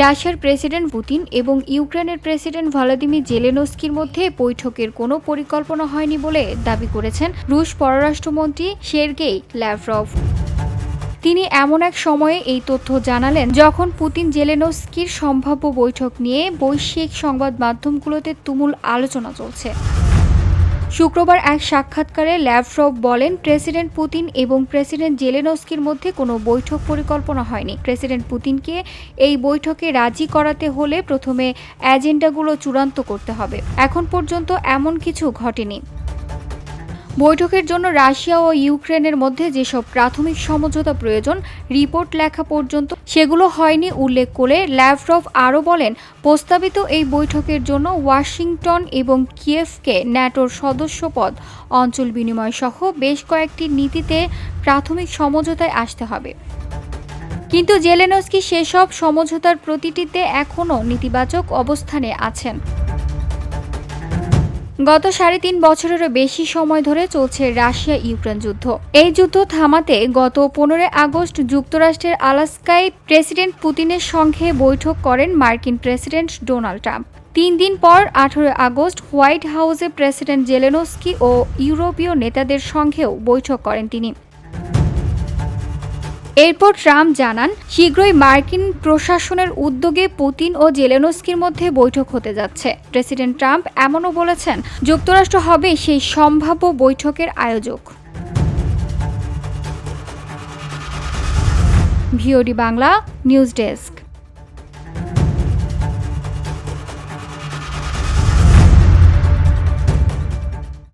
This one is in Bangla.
রাশিয়ার প্রেসিডেন্ট পুতিন এবং ইউক্রেনের প্রেসিডেন্ট ভলোদিমির জেলেনস্কির মধ্যে বৈঠকের কোনো পরিকল্পনা হয়নি বলে দাবি করেছেন রুশ পররাষ্ট্রমন্ত্রী সের্গেই ল্যাভরভ। তিনি এমন এক সময়ে এই তথ্য জানালেন যখন পুতিন জেলেনস্কির সম্ভাব্য বৈঠক নিয়ে বৈশ্বিক সংবাদ মাধ্যমগুলোতে তুমুল আলোচনা চলছে। শুক্রবার এক সাক্ষাৎকারে ল্যাভরভ বলেন, প্রেসিডেন্ট পুতিন এবং প্রেসিডেন্ট জেলেনস্কির মধ্যে কোনো বৈঠক পরিকল্পনা হয়নি। প্রেসিডেন্ট পুতিনকে এই বৈঠকে রাজি করাতে হলে প্রথমে এজেন্ডাগুলো চূড়ান্ত করতে হবে। এখন পর্যন্ত এমন কিছু ঘটেনি। বৈঠকের জন্য রাশিয়া ও ইউক্রেনের মধ্যে যেসব প্রাথমিক সমঝোতা প্রয়োজন রিপোর্ট লেখা পর্যন্ত সেগুলো হয়নি উল্লেখ করে ল্যাভরভ আরও বলেন, প্রস্তাবিত এই বৈঠকের জন্য ওয়াশিংটন এবং কিয়েভকে ন্যাটোর সদস্যপদ, অঞ্চল বিনিময় সহ বেশ কয়েকটি নীতিতে প্রাথমিক সমঝোতায় আসতে হবে। কিন্তু জেলেনস্কি সেসব সমঝোতার প্রতিটিতে এখনও নেতিবাচক অবস্থানে আছেন। গত ৩.৫ বছরেরও বেশি সময় ধরে চলছে রাশিয়া ইউক্রেন যুদ্ধ। এই যুদ্ধ থামাতে গত ১৫ আগস্ট যুক্তরাষ্ট্রের আলাস্কায় প্রেসিডেন্ট পুতিনের সঙ্গে বৈঠক করেন মার্কিন প্রেসিডেন্ট ডোনাল্ড ট্রাম্প। ৩ দিন পর ১৮ আগস্ট হোয়াইট হাউসে প্রেসিডেন্ট জেলেনস্কি ও ইউরোপীয় নেতাদের সঙ্গেও বৈঠক করেন তিনি। এরপর ট্রাম্প জানান, শীঘ্রই মার্কিন প্রশাসনের উদ্যোগে পুতিন ও জেলেনস্কির মধ্যে বৈঠক হতে যাচ্ছে। প্রেসিডেন্ট ট্রাম্প এমনও বলেছেন, যুক্তরাষ্ট্র হবে সেই সম্ভাব্য বৈঠকের আয়োজক। VOD Bangla news desk.